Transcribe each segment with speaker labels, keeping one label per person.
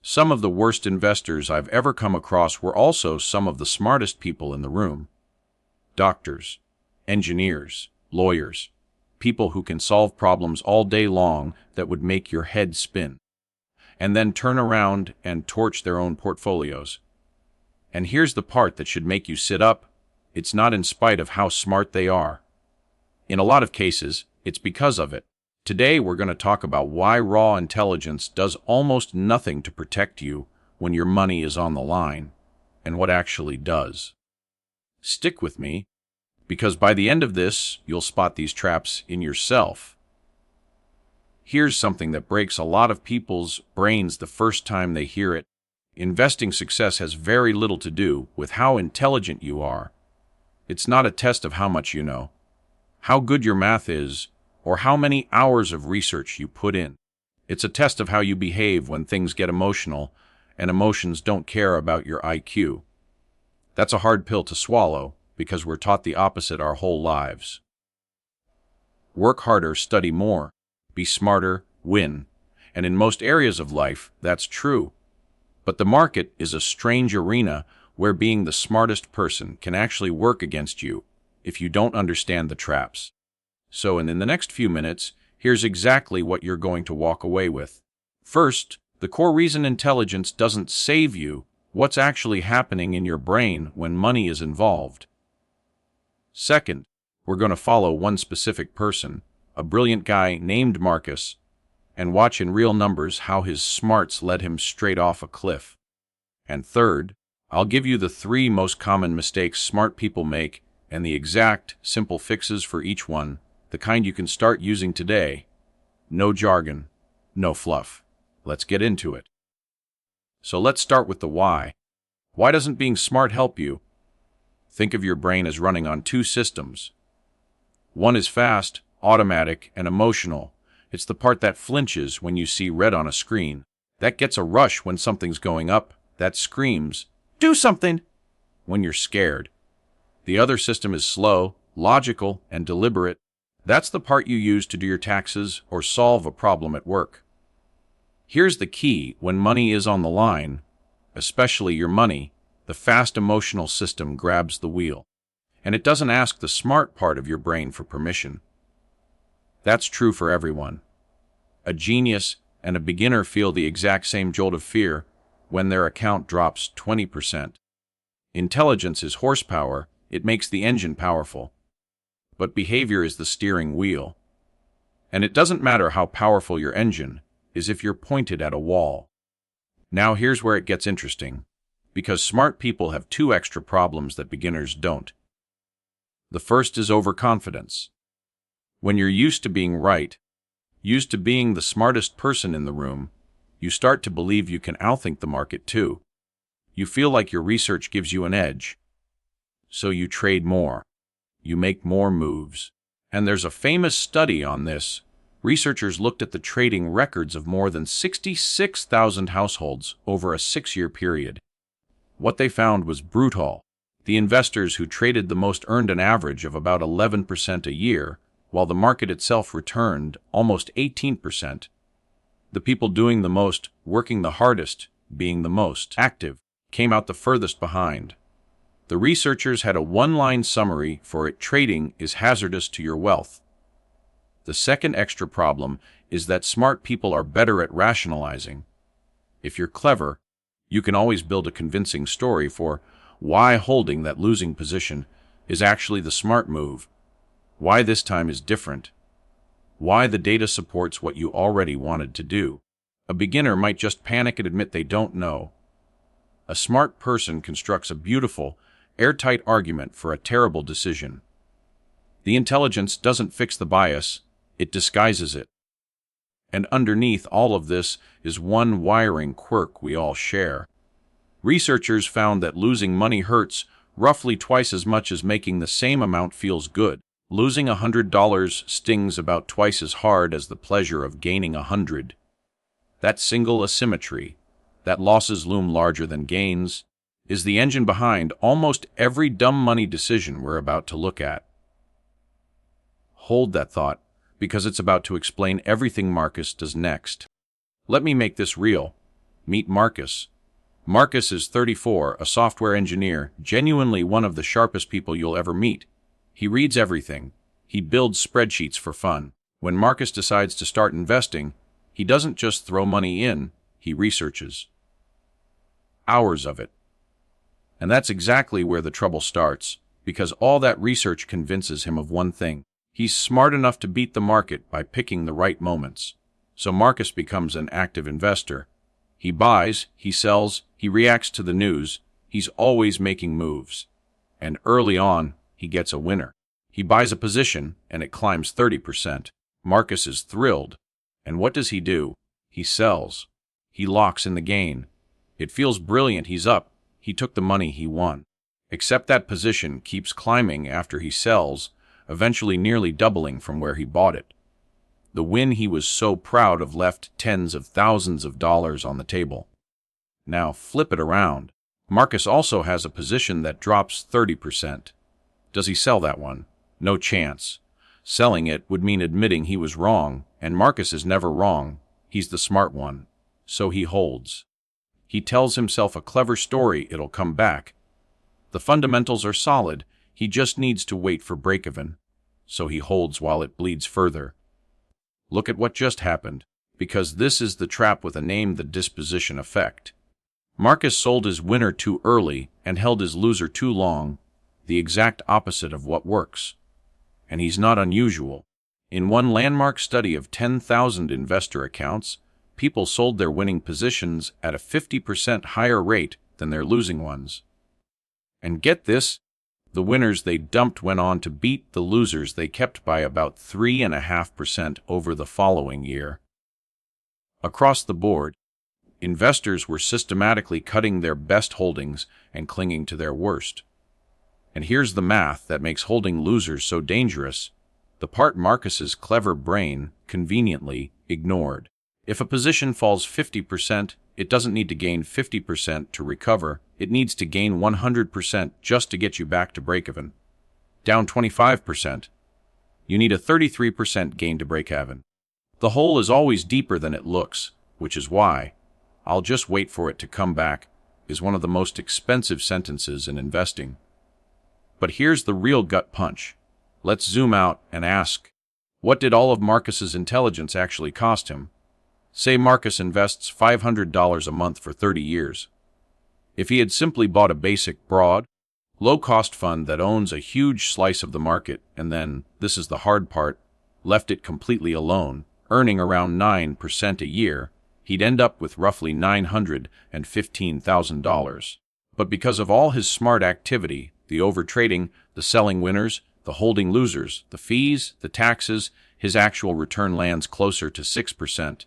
Speaker 1: Some of the worst investors I've ever come across were also some of the smartest people in the room. Doctors, engineers, lawyers, people who can solve problems all day long that would make your head spin, and then turn around and torch their own portfolios. And here's the part that should make you sit up. It's not in spite of how smart they are. In a lot of cases, it's because of it. Today we're going to talk about why raw intelligence does almost nothing to protect you when your money is on the line, and what actually does. Stick with me, because by the end of this, you'll spot these traps in yourself. Here's something that breaks a lot of people's brains the first time they hear it. Investing success has very little to do with how intelligent you are. It's not a test of how much you know, how good your math is, or how many hours of research you put in. It's a test of how you behave when things get emotional, and emotions don't care about your IQ. That's a hard pill to swallow, because we're taught the opposite our whole lives. Work harder, study more, be smarter, win. And in most areas of life, that's true. But the market is a strange arena where being the smartest person can actually work against you if you don't understand the traps. So, in the next few minutes, here's exactly what you're going to walk away with. First, the core reason intelligence doesn't save you, what's actually happening in your brain when money is involved. Second, we're going to follow one specific person, a brilliant guy named Marcus, and watch in real numbers how his smarts led him straight off a cliff. And third, I'll give you the 3 most common mistakes smart people make and the exact, simple fixes for each one, the kind you can start using today. No jargon, no fluff. Let's get into it. So let's start with the why. Why doesn't being smart help you? Think of your brain as running on 2 systems. One is fast, automatic, and emotional. It's the part that flinches when you see red on a screen. That gets a rush when something's going up. That screams, "Do something!" when you're scared. The other system is slow, logical, and deliberate. That's the part you use to do your taxes or solve a problem at work. Here's the key when money is on the line, especially your money, the fast emotional system grabs the wheel. And it doesn't ask the smart part of your brain for permission. That's true for everyone. A genius and a beginner feel the exact same jolt of fear when their account drops 20%. Intelligence is horsepower, it makes the engine powerful. But behavior is the steering wheel. And it doesn't matter how powerful your engine is if you're pointed at a wall. Now here's where it gets interesting, because smart people have 2 extra problems that beginners don't. The first is overconfidence. When you're used to being right, used to being the smartest person in the room, you start to believe you can outthink the market too. You feel like your research gives you an edge. So you trade more. You make more moves. And there's a famous study on this. Researchers looked at the trading records of more than 66,000 households over a 6-year period. What they found was brutal. The investors who traded the most earned an average of about 11% a year, while the market itself returned almost 18%. The people doing the most, working the hardest, being the most active, came out the furthest behind. The researchers had a 1-line summary for it: trading is hazardous to your wealth. The second extra problem is that smart people are better at rationalizing. If you're clever, you can always build a convincing story for why holding that losing position is actually the smart move, why this time is different, why the data supports what you already wanted to do. A beginner might just panic and admit they don't know. A smart person constructs a beautiful, airtight argument for a terrible decision. The intelligence doesn't fix the bias, it disguises it. And underneath all of this is one wiring quirk we all share. Researchers found that losing money hurts roughly twice as much as making the same amount feels good. Losing $100 stings about twice as hard as the pleasure of gaining 100. That single asymmetry, that losses loom larger than gains, is the engine behind almost every dumb money decision we're about to look at. Hold that thought, because it's about to explain everything Marcus does next. Let me make this real. Meet Marcus. Marcus is 34, a software engineer, genuinely one of the sharpest people you'll ever meet. He reads everything. He builds spreadsheets for fun. When Marcus decides to start investing, he doesn't just throw money in, he researches. Hours of it. And that's exactly where the trouble starts, because all that research convinces him of one thing. He's smart enough to beat the market by picking the right moments. So Marcus becomes an active investor. He buys, he sells, he reacts to the news. He's always making moves. And early on, he gets a winner. He buys a position, and it climbs 30%. Marcus is thrilled. And what does he do? He sells. He locks in the gain. It feels brilliant. He's up. He took the money he won. Except that position keeps climbing after he sells, eventually nearly doubling from where he bought it. The win he was so proud of left tens of thousands of dollars on the table. Now flip it around. Marcus also has a position that drops 30%. Does he sell that one? No chance. Selling it would mean admitting he was wrong, and Marcus is never wrong. He's the smart one. So he holds. He tells himself a clever story, it'll come back. The fundamentals are solid, he just needs to wait for break-even. So he holds while it bleeds further. Look at what just happened, because this is the trap with a name, the disposition effect. Marcus sold his winner too early and held his loser too long, the exact opposite of what works. And he's not unusual. In one landmark study of 10,000 investor accounts, people sold their winning positions at a 50% higher rate than their losing ones. And get this, the winners they dumped went on to beat the losers they kept by about 3.5% over the following year. Across the board, investors were systematically cutting their best holdings and clinging to their worst. And here's the math that makes holding losers so dangerous, the part Marcus's clever brain conveniently ignored. If a position falls 50%, it doesn't need to gain 50% to recover. It needs to gain 100% just to get you back to break-even. Down 25%. You need a 33% gain to break-even. The hole is always deeper than it looks, which is why "I'll just wait for it to come back" is one of the most expensive sentences in investing. But here's the real gut punch. Let's zoom out and ask, what did all of Marcus's intelligence actually cost him? Say Marcus invests $500 a month for 30 years. If he had simply bought a basic, broad, low-cost fund that owns a huge slice of the market and then, this is the hard part, left it completely alone, earning around 9% a year, he'd end up with roughly $915,000. But because of all his smart activity, the overtrading, the selling winners, the holding losers, the fees, the taxes, his actual return lands closer to 6%.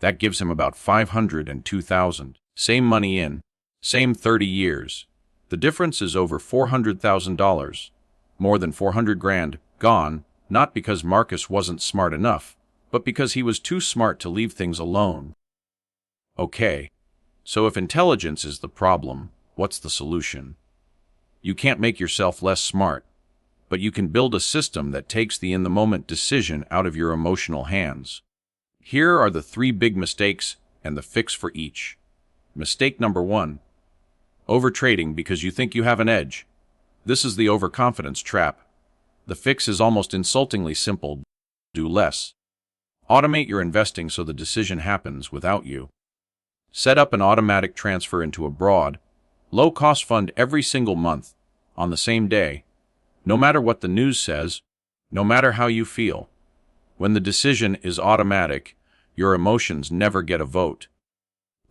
Speaker 1: That gives him about $502,000. Same money in, same 30 years. The difference is over $400,000. More than 400 grand gone, not because Marcus wasn't smart enough, but because he was too smart to leave things alone. Okay, so if intelligence is the problem, what's the solution? You can't make yourself less smart, but you can build a system that takes the in-the-moment decision out of your emotional hands. Here are the 3 big mistakes and the fix for each. Mistake number 1. Overtrading because you think you have an edge. This is the overconfidence trap. The fix is almost insultingly simple. Do less. Automate your investing so the decision happens without you. Set up an automatic transfer into a broad, low-cost fund every single month, on the same day. No matter what the news says, no matter how you feel. When the decision is automatic, your emotions never get a vote.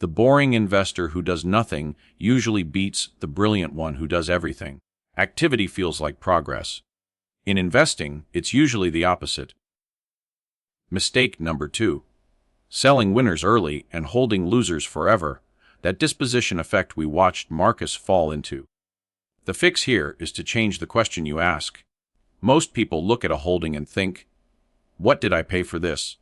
Speaker 1: The boring investor who does nothing usually beats the brilliant one who does everything. Activity feels like progress. In investing, it's usually the opposite. Mistake number 2. Selling winners early and holding losers forever. That disposition effect we watched Marcus fall into. The fix here is to change the question you ask. Most people look at a holding and think, what did I pay for this?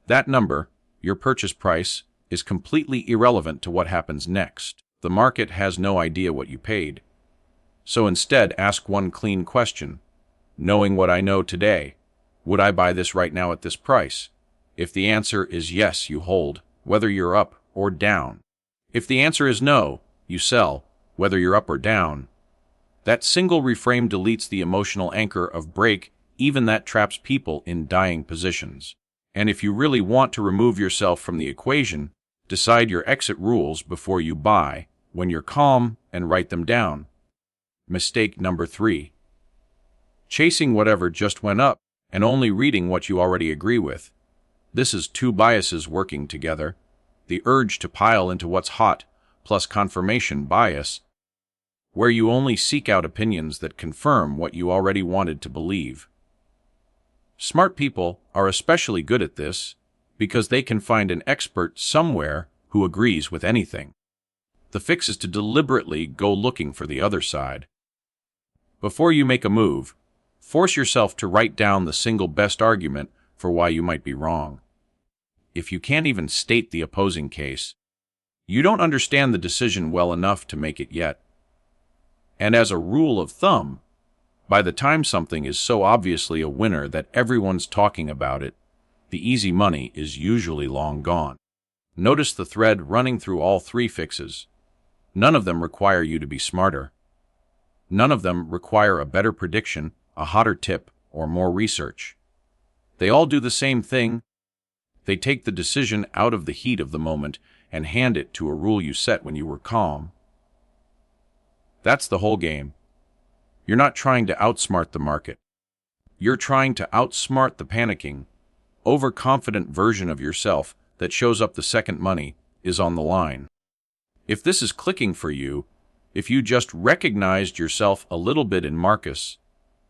Speaker 1: That number, your purchase price, is completely irrelevant to what happens next. The market has no idea what you paid. So instead, ask one clean question. Knowing what I know today, would I buy this right now at this price? If the answer is yes, you hold, whether you're up or down. If the answer is no, you sell, whether you're up or down. That single reframe deletes the emotional anchor of break, even that traps people in dying positions. And if you really want to remove yourself from the equation, decide your exit rules before you buy, when you're calm, and write them down. Mistake number 3. Chasing whatever just went up and only reading what you already agree with. This is two biases working together. The urge to pile into what's hot, plus confirmation bias, where you only seek out opinions that confirm what you already wanted to believe. Smart people are especially good at this because they can find an expert somewhere who agrees with anything. The fix is to deliberately go looking for the other side. Before you make a move, force yourself to write down the single best argument for why you might be wrong. If you can't even state the opposing case, you don't understand the decision well enough to make it yet. And as a rule of thumb, by the time something is so obviously a winner that everyone's talking about it, the easy money is usually long gone. Notice the thread running through all 3 fixes. None of them require you to be smarter. None of them require a better prediction, a hotter tip, or more research. They all do the same thing. They take the decision out of the heat of the moment and hand it to a rule you set when you were calm. That's the whole game. You're not trying to outsmart the market. You're trying to outsmart the panicking, overconfident version of yourself that shows up the second money is on the line. If this is clicking for you, if you just recognized yourself a little bit in Marcus,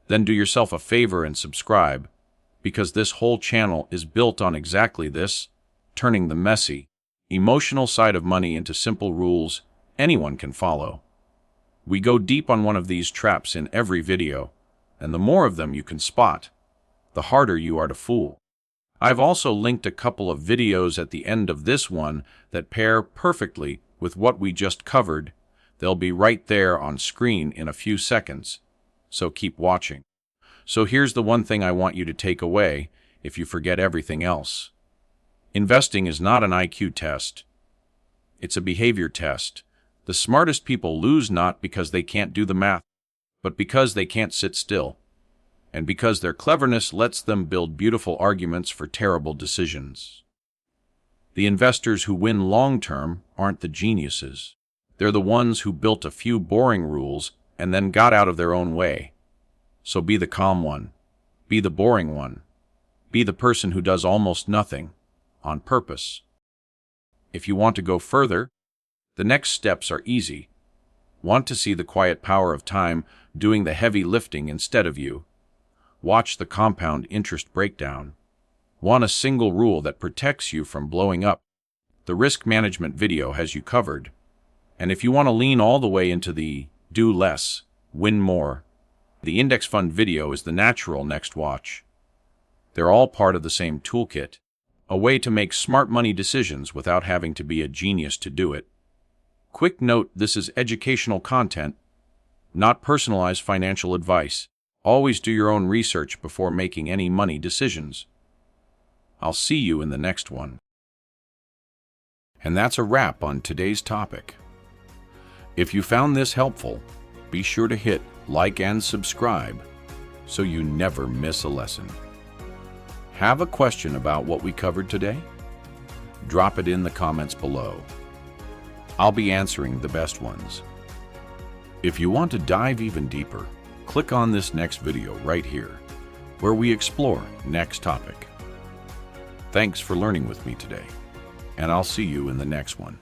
Speaker 1: then do yourself a favor and subscribe, because this whole channel is built on exactly this, turning the messy, emotional side of money into simple rules anyone can follow. We go deep on one of these traps in every video, and the more of them you can spot, the harder you are to fool. I've also linked a couple of videos at the end of this one that pair perfectly with what we just covered. They'll be right there on screen in a few seconds, so keep watching. So here's the one thing I want you to take away if you forget everything else. Investing is not an IQ test. It's a behavior test. The smartest people lose not because they can't do the math, but because they can't sit still, and because their cleverness lets them build beautiful arguments for terrible decisions. The investors who win long-term aren't the geniuses. They're the ones who built a few boring rules and then got out of their own way. So be the calm one. Be the boring one. Be the person who does almost nothing, on purpose. If you want to go further, the next steps are easy. Want to see the quiet power of time doing the heavy lifting instead of you? Watch the compound interest breakdown. Want a single rule that protects you from blowing up? The risk management video has you covered. And if you want to lean all the way into the do less, win more, the index fund video is the natural next watch. They're all part of the same toolkit, a way to make smart money decisions without having to be a genius to do it. Quick note, this is educational content, not personalized financial advice. Always do your own research before making any money decisions. I'll see you in the next one. And that's a wrap on today's topic. If you found this helpful, be sure to hit like and subscribe so you never miss a lesson. Have a question about what we covered today? Drop it in the comments below. I'll be answering the best ones. If you want to dive even deeper, click on this next video right here, where we explore next topic. Thanks for learning with me today, and I'll see you in the next one.